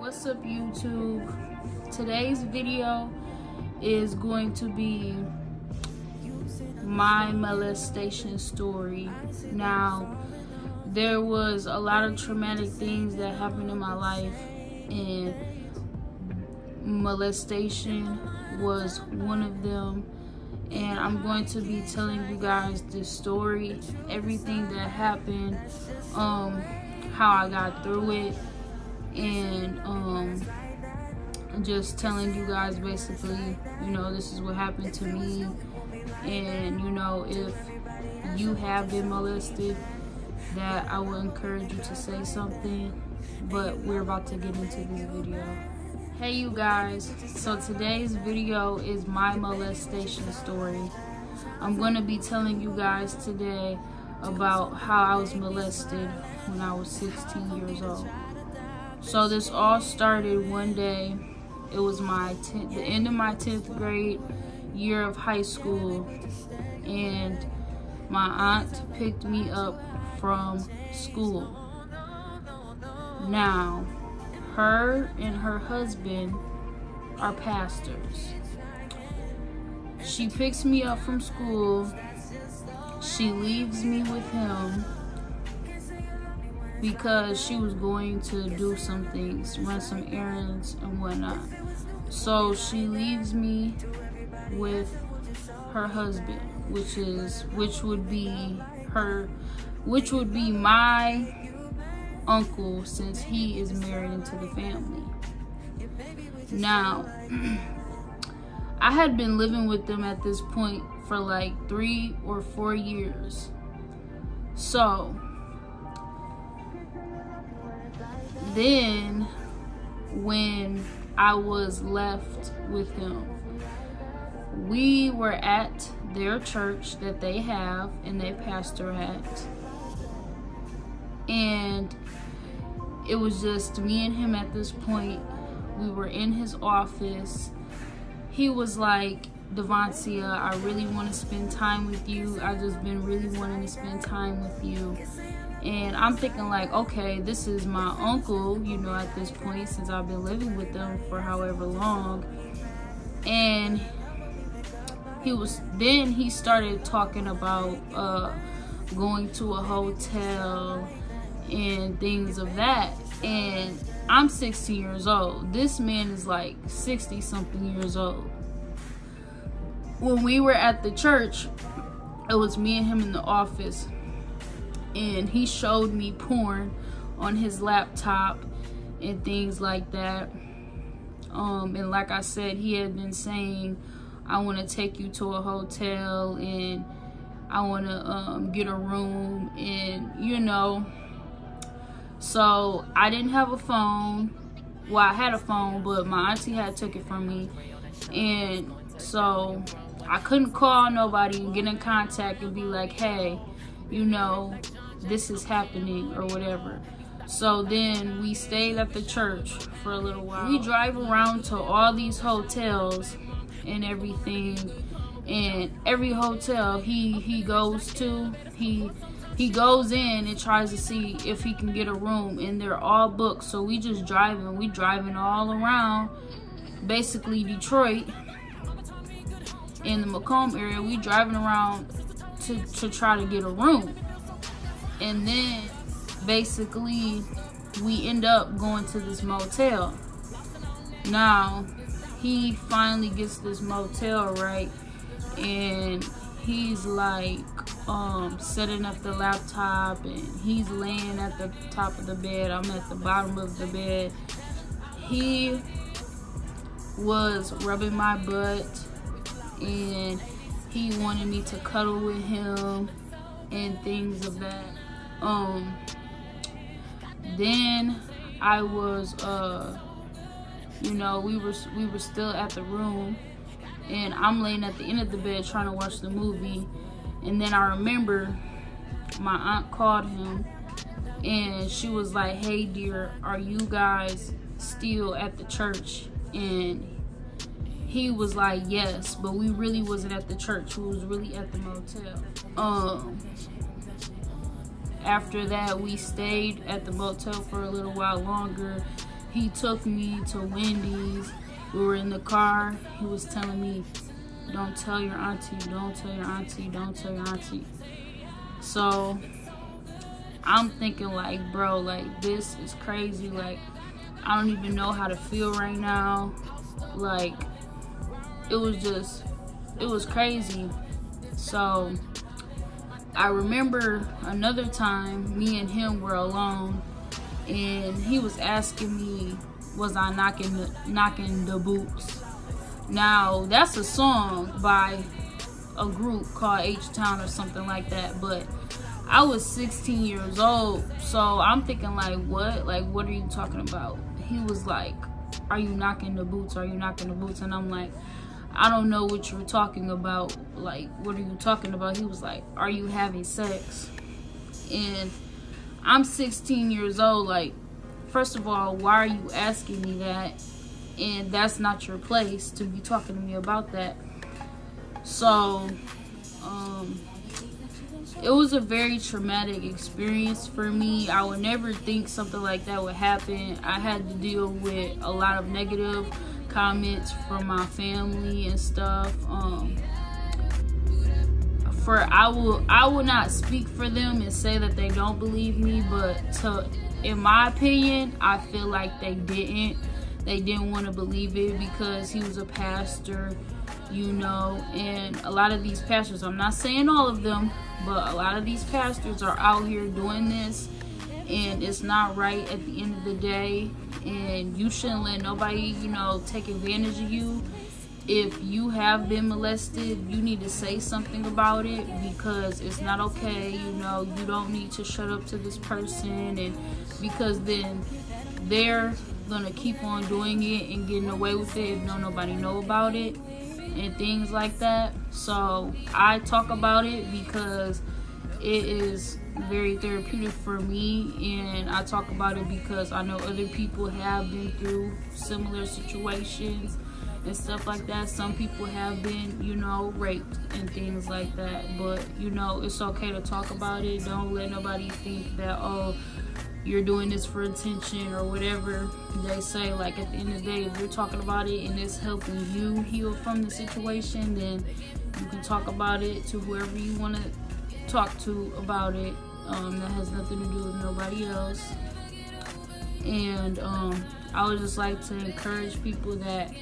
What's up, YouTube? Today's video is going to be my molestation story. Now, there was a lot of traumatic things that happened in my life, and molestation was one of them. And I'm going to be telling you guys this story, everything that happened, how I got through it, and just telling you guys basically, this is what happened to me. And if you have been molested, that I would encourage you to say something. But we're about to get into this video. Hey you guys, so today's video is my molestation story. I'm going to be telling you guys today about how I was molested when I was 16 years old. So this all started one day. It was the end of my 10th grade year of high school, and my aunt picked me up from school. Now, her and her husband are pastors. She picks me up from school. She leaves me with him because she was going to do some things, run some errands and whatnot. So she leaves me with her husband, which would be my uncle, since he is married into the family. Now, I had been living with them at this point for like 3 or 4 years. So then when I was left with him, we were at their church that they have and they pastor at, and it was just me and him at this point. We were in his office. He was like, "Davoncia, I really want to spend time with you. I just been really wanting to spend time with you." And I'm thinking like, okay, this is my uncle, at this point, since I've been living with them for however long. And he started talking about going to a hotel and things of that. And I'm 16 years old. This man is like 60 something years old. When we were at the church, it was me and him in the office, and he showed me porn on his laptop and things like that. And like I said, he had been saying, "I want to take you to a hotel, and I want to get a room," and so I didn't have a phone. Well, I had a phone, but my auntie had took it from me, and so I couldn't call nobody and get in contact and be like, "Hey, this is happening," or whatever. So then we stayed at the church for a little while. We drive around to all these hotels and everything, and every hotel he goes to, he goes in and tries to see if he can get a room, and they're all booked. So we just driving all around, basically Detroit, in the Macomb area. We driving around to try to get a room. And then basically we end up going to this motel. Now, he finally gets this motel, right? And he's like setting up the laptop, and he's laying at the top of the bed. I'm at the bottom of the bed. He was rubbing my butt, and he wanted me to cuddle with him and things of that. Then I was we were still at the room, and I'm laying at the end of the bed trying to watch the movie. And then I remember my aunt called him, and she was like, "Hey dear, are you guys still at the church?" And he was like, "Yes," but we really wasn't at the church. We was really at the motel. After that, we stayed at the motel for a little while longer, he took me to Wendy's. We were in the car. He was telling me, don't tell your auntie, don't tell your auntie, don't tell your auntie. So I'm thinking like, bro, like this is crazy. Like I don't even know how to feel right now. Like it was crazy. So I remember another time me and him were alone, and he was asking me, was I knocking the boots? Now that's a song by a group called H-Town or something like that, but I was 16 years old, so I'm thinking like, what? Like, what are you talking about? He was like, are you knocking the boots? Are you knocking the boots? And I'm like, I don't know what you're talking about. Like, what are you talking about? He was like, are you having sex? And I'm 16 years old. Like, first of all, why are you asking me that? And that's not your place to be talking to me about that. So, it was a very traumatic experience for me. I would never think something like that would happen. I had to deal with a lot of negative comments from my family and stuff. I will not speak for them and say that they don't believe me, but in my opinion, I feel like they didn't want to believe it because he was a pastor, you know. And a lot of these pastors, I'm not saying all of them, but a lot of these pastors are out here doing this, and it's not right at the end of the day. And you shouldn't let nobody, you know, take advantage of you. If you have been molested, you need to say something about it, because it's not okay. You know, you don't need to shut up to this person, and because then they're gonna keep on doing it and getting away with it if nobody know about it and things like that. So I talk about it because it is very therapeutic for me, and I talk about it because I know other people have been through similar situations and stuff like that. Some people have been, you know, raped and things like that, but you know, it's okay to talk about it. Don't let nobody think that, oh, you're doing this for attention or whatever they say. Like, at the end of the day, if you're talking about it and it's helping you heal from the situation, then you can talk about it to whoever you want to talk to about it. That has nothing to do with nobody else. And I would just like to encourage people that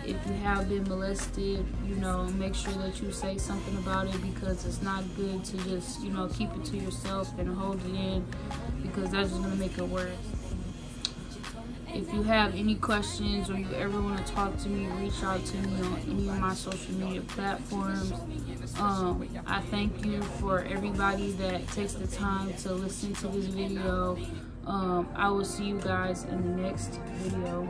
if you have been molested, you know, make sure that you say something about it, because it's not good to just, you know, keep it to yourself and hold it in, because that's just gonna make it worse. If you have any questions or you ever want to talk to me, reach out to me on any of my social media platforms. I thank you for everybody that takes the time to listen to this video. I will see you guys in the next video.